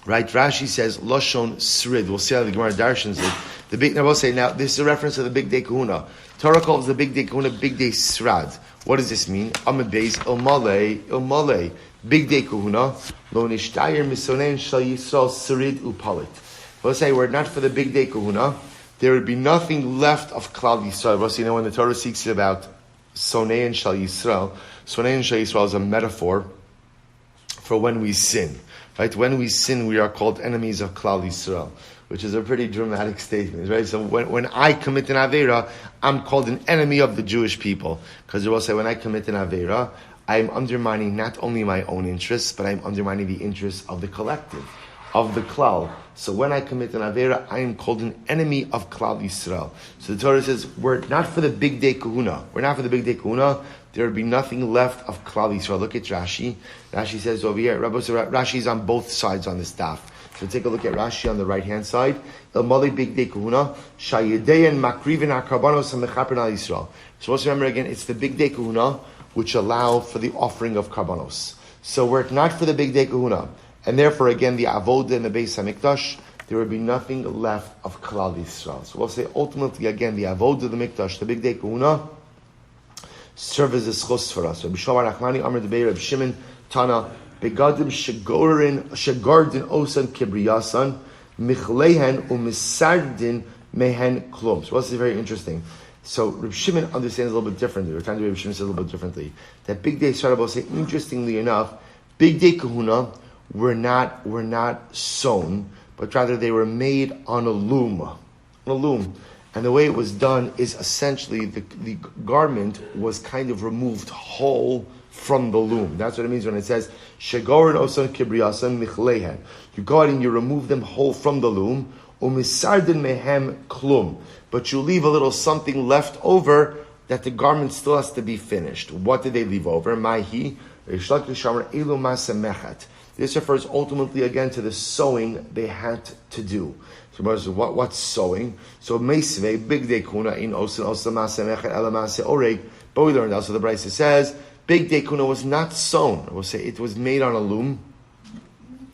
Right? Rashi says Lashon Srid. We'll see how the Gemara darshans it. The big. Now we'll say now this is a reference to the big day kahuna. Torah calls the big day kahuna big day Srad. What does this mean? Amid Beis Ilmale big day kahuna lo nishtayir misonen shal Yisrael Srid upalit. We'll say were it not for the big day kahuna, there would be nothing left of Klal Yisrael. We'll see, when the Torah speaks about Sonei and Shal Yisrael, Sonei and Shal Yisrael is a metaphor for when we sin. Right? When we sin, we are called enemies of Klal Yisrael, which is a pretty dramatic statement. Right? So when I commit an Aveira, I'm called an enemy of the Jewish people. Because they will say, when I commit an Aveira, I'm undermining not only my own interests, but I'm undermining the interests of the collective, of the Klal. So when I commit an Aveira, I am called an enemy of Klal Yisrael. So the Torah says, we're not for the big day kahuna. We're not for the big day kahuna. There would be nothing left of Klal Yisrael. Look at Rashi. Rashi says over here, Rashi is on both sides on the staff. So take a look at Rashi on the right-hand side. Ilmali big day kahuna, shayedeyan makrivin hakarbanos hamechaper al Yisrael. So let's remember again, it's the big day kahuna which allow for the offering of karbanos. So were it not for the big day kahuna, and therefore, again, the avodah in the Beis HaMikdash, there would be nothing left of Klal Yisrael. So we'll say, ultimately, again, the avodah of the Mikdash, the big day kahuna, serve as a schos for us. Rabbi Shlomo Rachmani, Amr Debei, Rabbi Shimon, Tana, Begadim Shagordin Osan Kibriyasan, Michlehen Umisardin Mehen Klum. So what's very interesting? So Rabbi Shimon understands a little bit differently. We're trying to do Rabbi Shimon says a little bit differently. That big day, Sarah will say, interestingly enough, big day kahuna, were not sewn, but rather they were made on a loom. And the way it was done is essentially the garment was kind of removed whole from the loom. That's what it means when it says, Shegorin osan kibriyasan michlehen. You go out and you remove them whole from the loom, umisardin mehem klum. But you leave a little something left over that the garment still has to be finished. What did they leave over? Maihi, elu masamechat. This refers ultimately again to the sewing they had to do. So what's sewing? So meisve big day kuna in osan masamechat elamase oreg. But we learned also the Brisa says big day kuna was not sewn. We'll say it was made on a loom.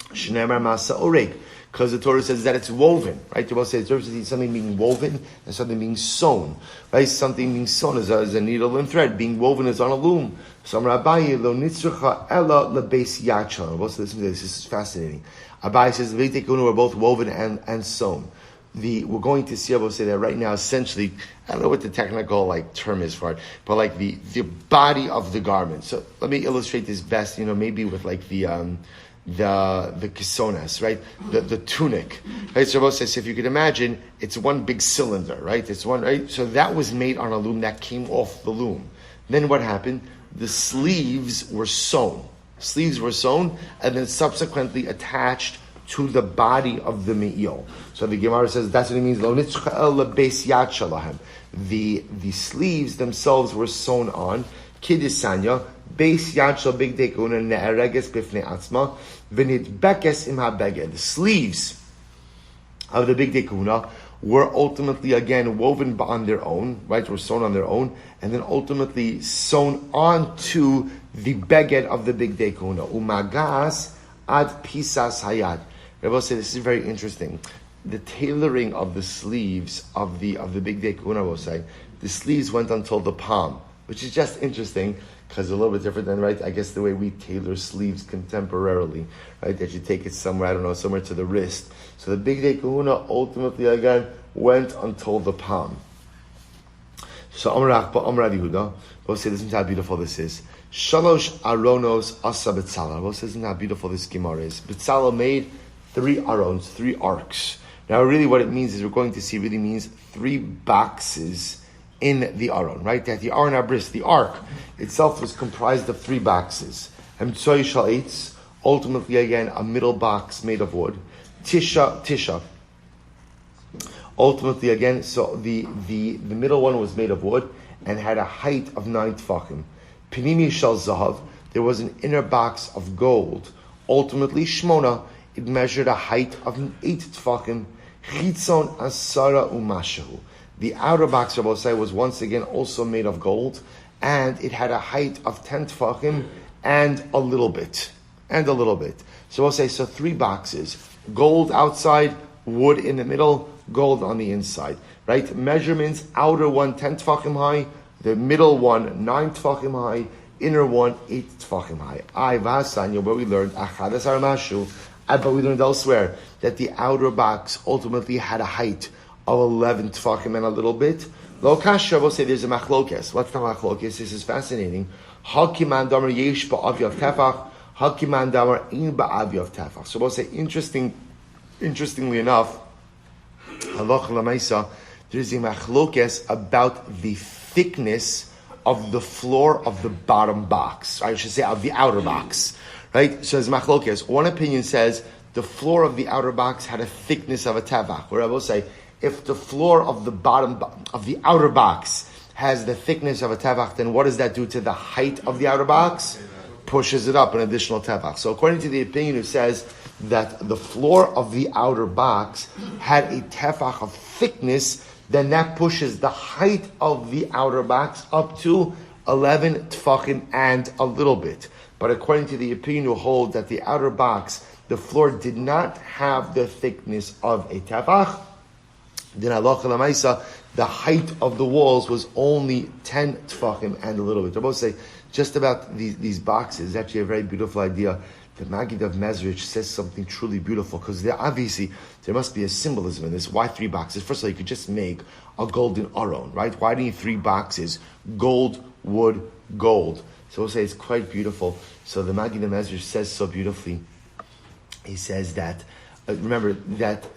Shneimar masa oreg. Because the Torah says that it's woven, right? The Torah says something being woven and something being sewn, right? Something being sewn is a needle and thread. Being woven is on a loom. So Abaye lo nitzrucha ella lebeis yachon. This is fascinating. Abaye says the Beit Tekunu were both woven and sewn. We're going to see, I will say that right now, essentially, I don't know what the technical term is for it, but the body of the garment. So let me illustrate this best, maybe with the kisonas, right? The tunic, right? So Rabbi says, if you could imagine, it's one big cylinder, right? It's one, right? So that was made on a loom that came off the loom. Then what happened? The sleeves were sewn. And then subsequently attached to the body of the me'il. So the Gemara says that's what it means. The sleeves themselves were sewn on. Kidisanya. Beis yad shel big day kahuna ne'ereges b'fnei atzma v'nitbekes im habeged. The sleeves of the big day kahuna were ultimately again woven on their own, right? Were sewn on their own, and then ultimately sewn onto the beged of the big day kahuna. Umagas ad pisas hayad. Rabbi said this is very interesting. The tailoring of the sleeves of the big day kahuna, will say the sleeves went until the palm, which is just interesting. because they're a little bit different than, right, I guess the way we tailor sleeves contemporarily, right, that you take it somewhere, I don't know, somewhere to the wrist. So the big day kahuna ultimately, again, went until the palm. So Amar Yehuda, we'll say, listen to how beautiful this is. Shalosh aronos asa Betzalel. We'll say, listen to how beautiful this Gemara is. Betzalel made 3 arons, 3 arcs. Now really what it means is, we're going to see, really means 3 boxes in the aron, right? That the aron abris, the ark itself, was comprised of 3 boxes. Hamtsoy shalitz, ultimately again a middle box made of wood. Tisha. Ultimately again, so the middle one was made of wood and had a height of 9 tfachim. Pinimi shal zahav, there was an inner box of gold. Ultimately shmona, it measured a height of 8 tfachim. Chitzon asara umashahu. The outer box, Rabbi Osai, was once again also made of gold, and it had a height of 10 tfachim and a little bit. So we'll say, so 3 boxes, gold outside, wood in the middle, gold on the inside, right? Measurements, outer one 10 tfachim high, the middle one 9 tfachim high, inner one 8 tfachim high. Where we learned, but we learned elsewhere that the outer box ultimately had a height of 11 tfachim and a little bit. Lo kasha, we'll say there's a machlokes. What's the machlokes? This is fascinating. Hakiman damar yesh ba'aviyav tefach, hakiman damar in ba'aviyav tefach. So we'll say, interestingly enough, halach l'maisa, there's a machlokes about the thickness of the floor of the bottom box. I should say of the outer box. Right? So as machlokes, one opinion says the floor of the outer box had a thickness of a tefach. Where I will say, if the floor of the bottom of the outer box has the thickness of a tefach, then what does that do to the height of the outer box? Pushes it up an additional tefach. So according to the opinion who says that the floor of the outer box had a tefach of thickness, then that pushes the height of the outer box up to 11 tefachim and a little bit. But according to the opinion who hold that the outer box, the floor did not have the thickness of a tefach, then halacha l'maisa, the height of the walls was only 10 tefachim and a little bit. I both say, just about these boxes, is actually a very beautiful idea. The Maggid of Mezrich says something truly beautiful, because obviously there must be a symbolism in this. Why 3 boxes? First of all, you could just make a golden aron, right? Why do you need 3 boxes? Gold, wood, gold. So we'll say it's quite beautiful. So the Maggid of Mezrich says so beautifully. He says that, remember that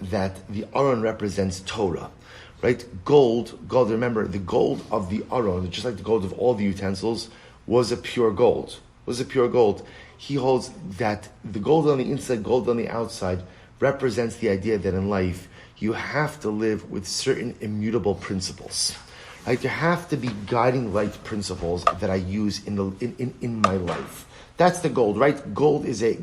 the aron represents Torah, right? Gold, remember, the gold of the aron, just like the gold of all the utensils, was a pure gold. He holds that the gold on the inside, gold on the outside, represents the idea that in life you have to live with certain immutable principles. Right? There have to be guiding light principles that I use in my life. That's the gold, right? Gold is a,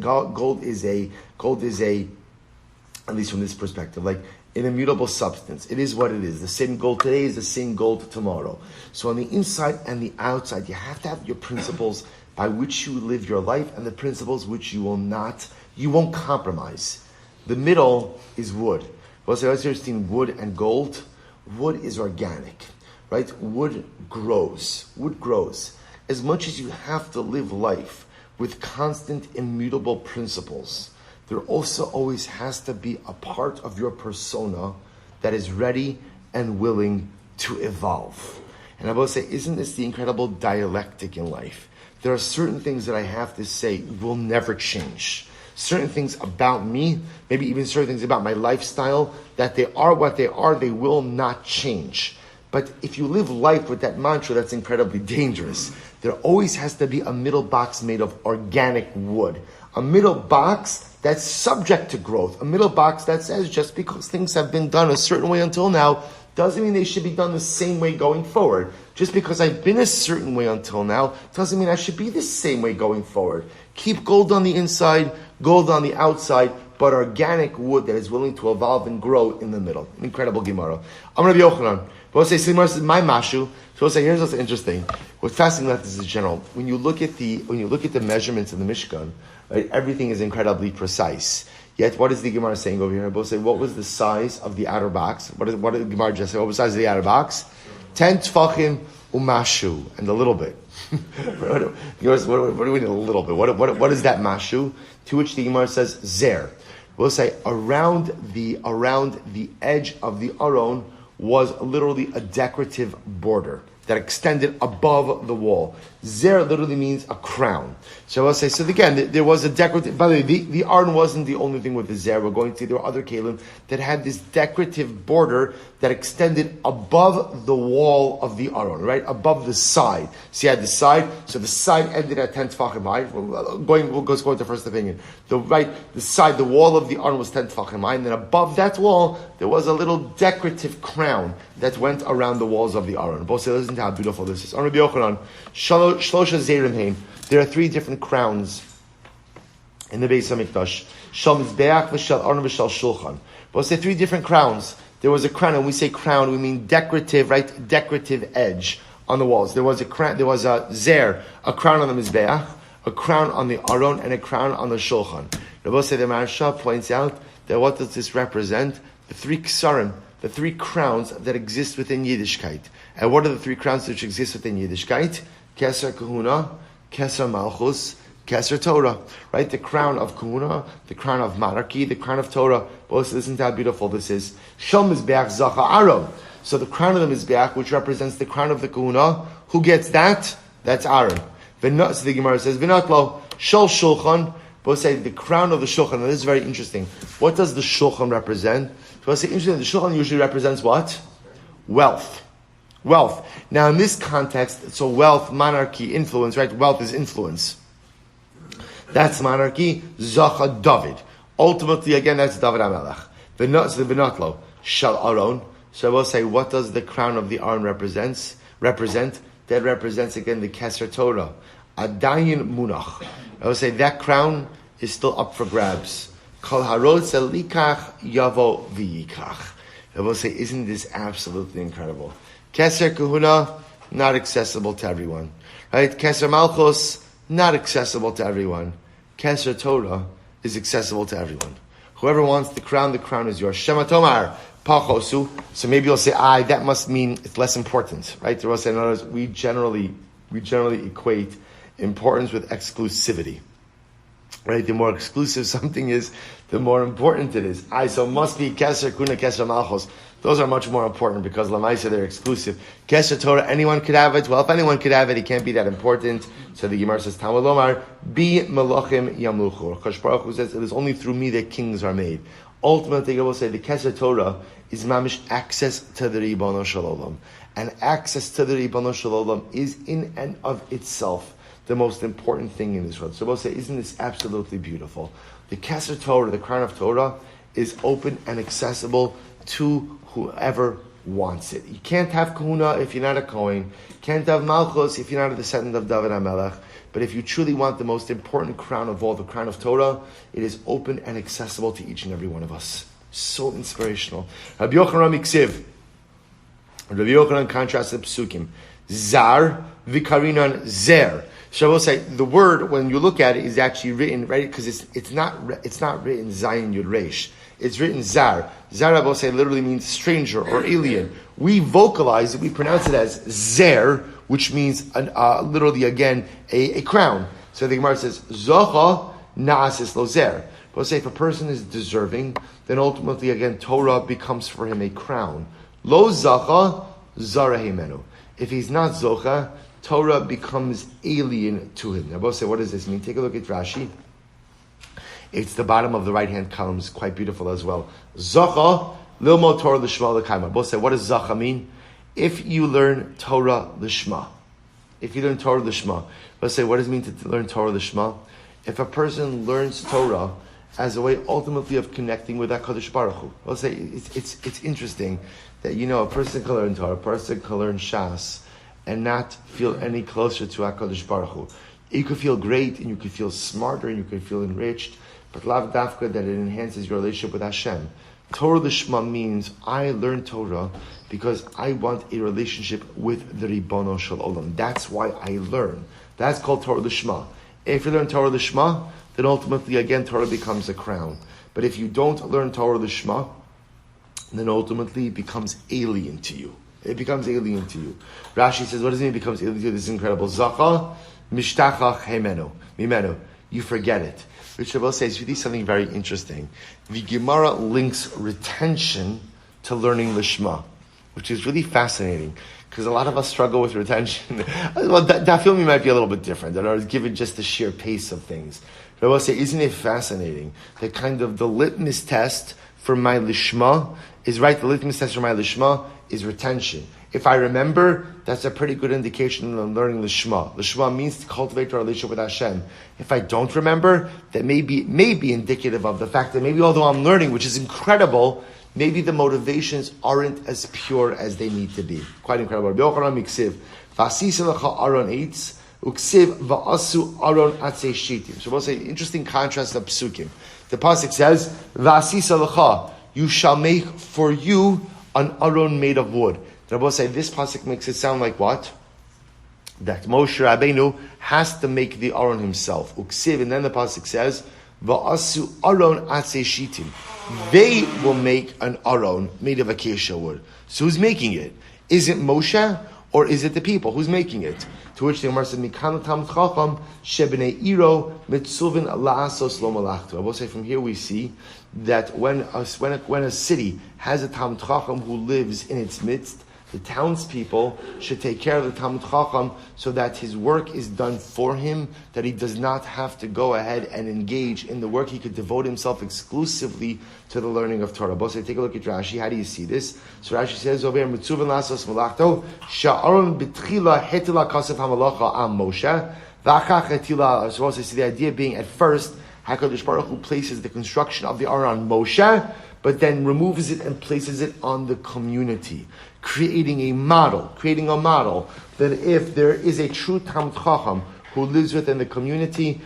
at least from this perspective, like an immutable substance. It is what it is. The same gold today is the same gold tomorrow. So on the inside and the outside, you have to have your principles by which you live your life, and the principles which you won't compromise. The middle is wood. What's interesting, wood and gold? Wood is organic, right? Wood grows. As much as you have to live life with constant immutable principles, there also always has to be a part of your persona that is ready and willing to evolve. And I will say, isn't this the incredible dialectic in life? There are certain things that I have to say will never change. Certain things about me, maybe even certain things about my lifestyle, that they are what they are, they will not change. But if you live life with that mantra, that's incredibly dangerous. There always has to be a middle box made of organic wood. A middle box that's subject to growth. A middle box that says just because things have been done a certain way until now, doesn't mean they should be done the same way going forward. Just because I've been a certain way until now, doesn't mean I should be the same way going forward. Keep gold on the inside, gold on the outside, but organic wood that is willing to evolve and grow in the middle. Incredible Gemara. I'm Rabbi Yochanan. We'll say, this is my mashu. So we'll say, here's what's interesting. What's fascinating about this is general. When you look at the measurements in the Mishkan, right, everything is incredibly precise. Yet, what is the Gemara saying over here? We'll say, what was the size of the outer box? What did the Gemara just say? What was the size of the outer box? 10 tfachim umashu, and a little bit. What do we need a little bit? What is that mashu? To which the Gemara says zer. We'll say around the edge of the aron was literally a decorative border that extended above the wall. Zer literally means a crown. So I'll say, so again, there was a decorative, by the way, the aron wasn't the only thing with the zer. We're going to see there were other kelim that had this decorative border that extended above the wall of the aron, right? Above the side. So you had the side, so the side ended at 10 tefachim high. We'll go with the first opinion. The wall of the aron was 10 tefachim high, and then above that wall, there was a little decorative crown that went around the walls of the aron. Both say, listen to how beautiful this is. On Rabbi Yochanan, Shlosha Zeirim Hein. There are 3 different crowns in the Beis Hamikdash. Shal Mizbeach v'Shal Aron v'Shal Shulchan. But say 3 different crowns. There was a crown, and when we say crown, we mean decorative, right? Decorative edge on the walls. There was a crown. There was a zer, a crown on the Mizbeach, a crown on the Aron, and a crown on the Shulchan. Rabbi say the Maharsha points out that what does this represent? The 3 ksarim, the 3 crowns that exist within Yiddishkeit. And what are the 3 crowns which exist within Yiddishkeit? Keser Kahuna, Keser Malchus, Keser Torah. Right? The crown of Kahuna, the crown of monarchy, the crown of Torah. Both listen to how beautiful this is. Shal Mizbeach Zacha Aaron. So the crown of the Mizbeach, which represents the crown of the Kahuna, who gets that? That's Aaron. So the Gemara says, Vinatlo, Shal Shulchan. Both say the crown of the Shulchan. And this is very interesting. What does the Shulchan represent? Both say interesting. The Shulchan usually represents what? Wealth. Now in this context, so wealth, monarchy, influence, right? Wealth is influence. That's monarchy. Zacha David. Ultimately, again, that's David HaMelech. The Benatlo, Shal Aron. So I will say, what does the crown of the Aron represent? That represents again the Keser Torah. Adayin Munach. I will say that crown is still up for grabs. Kol Harotze Likach Yavo V'Yikach. I will say, isn't this absolutely incredible? Keser Kahuna, not accessible to everyone. Right? Keser Malchus, not accessible to everyone. Keser Torah is accessible to everyone. Whoever wants the crown is yours. Shema Tomar, Pachosu. So maybe you'll say, that must mean it's less important. Right? There was in other words, we generally equate importance with exclusivity. Right? The more exclusive something is, the more important it is. So must be Keser Kuna, Keser Malchus. Those are much more important because Lamaisa, they're exclusive. Keser Torah, anyone could have it. Well, if anyone could have it, it can't be that important. So the Gemara says, Talmud Lomar, Bi Melachim Yamluchu. Chosh Baruch Hu says, it is only through me that kings are made. Ultimately, I will say, the Keser Torah is mamish access to the Ribono Shel Olam. And access to the Ribono Shel Olam is in and of itself the most important thing in this world. So we'll say, isn't this absolutely beautiful? The Keser Torah, the crown of Torah, is open and accessible to whoever wants it. You can't have Kahuna if you're not a Kohen. You can't have Malchus if you're not a descendant of David HaMelech. But if you truly want the most important crown of all, the crown of Torah, it is open and accessible to each and every one of us. So inspirational. Rabbi Yochanan Miksiv. Rabbi Yochanan contrasts the Psukim. Zar, Vikarinan, Zer. So I will say, the word, when you look at it, is actually written, right, because it's not written Zayin Yud Reish. It's written Zar. Zar, I will say, literally means stranger or alien. We vocalize it, we pronounce it as Zer, which means literally, again, a crown. So the Gemara says, Zocha Na'asis Lo Zer. But say, if a person is deserving, then ultimately, again, Torah becomes for him a crown. Lo Zacha, Zara Himenu. If he's not Zocha, Torah becomes alien to him. Now, both say, what does this mean? Take a look at Rashi. It's the bottom of the right-hand column. It's quite beautiful as well. Zacha, lilmo Torah l'shma l'kaima. Both say, what does Zacha mean? If you learn Torah l'shma. If you learn Torah l'shma. Both say, what does it mean to learn Torah l'shma? If a person learns Torah as a way ultimately of connecting with HaKadosh Baruch Hu. Both say, it's interesting that, a person can learn Torah, a person can learn Shas, and not feel any closer to HaKadosh Baruch Hu. You could feel great, and you could feel smarter, and you could feel enriched, but lav dafka that it enhances your relationship with Hashem. Torah Lishma means I learn Torah because I want a relationship with the Ribono Shel Olam. That's why I learn. That's called Torah Lishma. If you learn Torah Lishma, then ultimately again Torah becomes a crown. But if you don't learn Torah Lishma, then ultimately it becomes alien to you. It becomes alien to you. Rashi says, what does it mean it becomes alien to you? This is incredible. Zacha mishtachach mimenu. You forget it. Which Shabbos says really something very interesting. The Gemara links retention to learning Lishma, which is really fascinating because a lot of us struggle with retention. Well, Daf Yomi might be a little bit different, that are given just the sheer pace of things. Shabbos say, isn't it fascinating that kind of the litmus test for my Lishma is right? The litmus test for my Lishma is retention. If I remember, that's a pretty good indication of learning Lishma. Lishma means to cultivate our relationship with Hashem. If I don't remember, that may be indicative of the fact that maybe although I'm learning, which is incredible, maybe the motivations aren't as pure as they need to be. Quite incredible. So we'll say interesting contrast of psukim. The pasuk says, "V'asisa lecha," you shall make for you an aron made of wood. The Rabbi say this pasuk makes it sound like what? That Moshe Rabbeinu has to make the aron himself. Uksiv, and then the pasuk says, "Va'asu aron atzei shitim." They will make an aron made of acacia wood. So who's making it? Is it Moshe or is it the people? Who's making it? To which the Gemara said, "Mikanu tam chacham shebnei iro mitzuvin la'asos lo malachtu." I will say from here we see that when a city has a Talmid Chacham who lives in its midst, the townspeople should take care of the Talmid Chacham so that his work is done for him, that he does not have to go ahead and engage in the work. He could devote himself exclusively to the learning of Torah. But take a look at Rashi. How do you see this? So Rashi says over here, "Mitzuvin lasos malachto sha'aron b'tchila hetila kasef hamalacha am Moshe v'achach hetila." So also see the idea being at first HaKadosh Baruch Hu places the construction of the Aron on Moshe, but then removes it and places it on the community, creating a model that if there is a true Talmid Chacham who lives within the community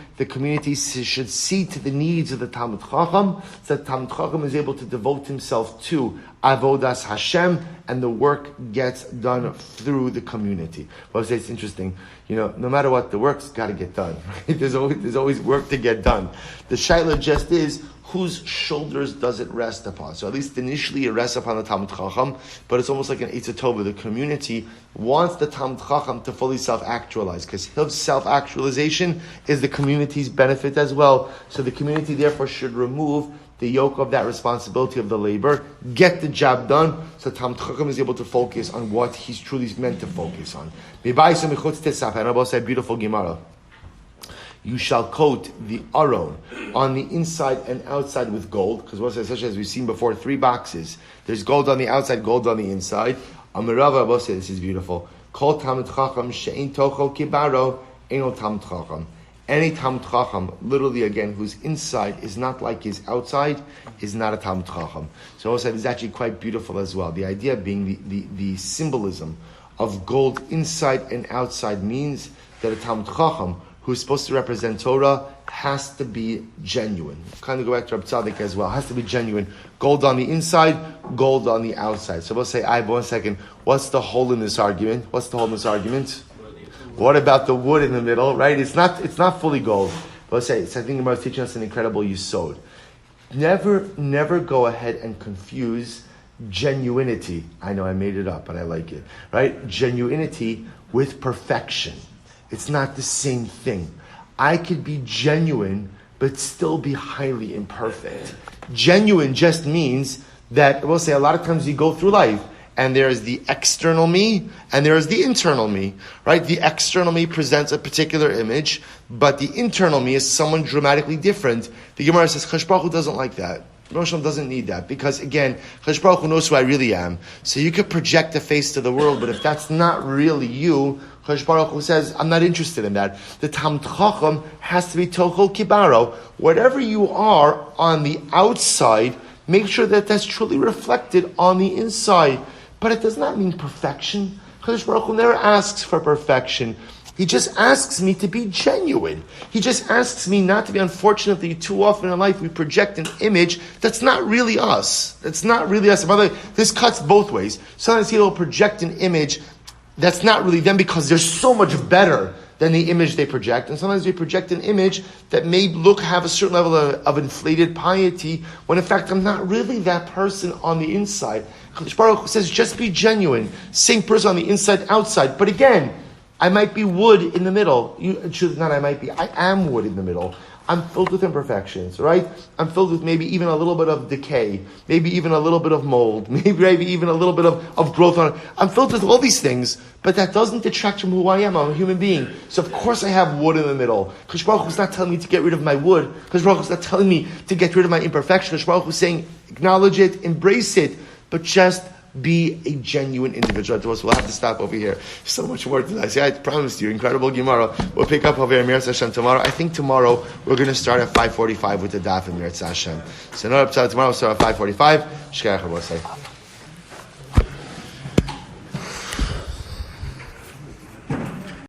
should see to the needs of the Talmid Chacham, so that Talmid Chacham is able to devote himself to Avodas Hashem, and the work gets done through the community. Well, I say it's interesting. No matter what, the work's got to get done. Right? There's always work to get done. The shaila just is, whose shoulders does it rest upon? So at least initially it rests upon the Talmid Chacham, but it's almost like an Eitzah Tova. The community wants the Talmid Chacham to fully self-actualize, because his self-actualization is the community's benefit as well. So the community therefore should remove the yoke of that responsibility of the labor, get the job done, so Talmid Chacham is able to focus on what he's truly meant to focus on. And I'll say beautiful Gemara. You shall coat the aron on the inside and outside with gold, because what says, such as we've seen before, 3 boxes. There's gold on the outside, gold on the inside. Amirava Abba said, this is beautiful. Kol Talmid Chacham she'ein tocho kibaro eino Talmid Chacham. Any Talmid Chacham, literally again, whose inside is not like his outside, is not a Talmid Chacham. So I said it's actually quite beautiful as well. The idea being the symbolism of gold inside and outside means that a Talmid Chacham who's supposed to represent Torah has to be genuine. Kind of go back to Reb Tzaddik as well. Has to be genuine. Gold on the inside, gold on the outside. So we'll say, but 1 second. What's the hole in this argument? What about the wood in the middle, right? It's not fully gold. But let's say, I think the Gemara is teaching us an incredible yisod. Never go ahead and confuse genuinity. I know I made it up, but I like it. Right? Genuinity with perfection. It's not the same thing. I could be genuine, but still be highly imperfect. Genuine just means that, we'll say, a lot of times you go through life, and there is the external me, and there is the internal me, right? The external me presents a particular image, but the internal me is someone dramatically different. The Gemara says, Chash Baruch Hu doesn't like that. Rosh doesn't need that, because again, Chash Baruch Hu knows who I really am. So you could project a face to the world, but if that's not really you, Chash Baruch Hu says, I'm not interested in that. The Talmid Chacham has to be Tochol Kibaro. Whatever you are on the outside, make sure that that's truly reflected on the inside. But it does not mean perfection. Chash Baruch Hu never asks for perfection. He just asks me to be genuine. He just asks me not to be, unfortunately, too often in life we project an image that's not really us. That's not really us. By the way, this cuts both ways. Sometimes people project an image that's not really them because they're so much better than the image they project. And sometimes they project an image that may have a certain level of inflated piety, when in fact I'm not really that person on the inside. Kadosh Baruch Hu says, just be genuine. Same person on the inside, outside. But again, I might be wood in the middle. I am wood in the middle. I'm filled with imperfections, right? I'm filled with maybe even a little bit of decay, maybe even a little bit of mold, maybe even a little bit of growth on it. I'm filled with all these things, but that doesn't detract from who I am. I'm a human being. So of course I have wood in the middle. Kadosh Baruch Hu's not telling me to get rid of my wood. Kadosh Baruch Hu's not telling me to get rid of my imperfection. Kadosh Baruch Hu's saying, acknowledge it, embrace it, but just be a genuine individual. We'll have to stop over here. So much more to say. I promised you, incredible Gemara. We'll pick up over here, Mir Hashem, tomorrow. I think tomorrow we're going to start at 5:45 with the Daf in Mir Hashem. So not up to tomorrow, we'll start at 5:45. Shkach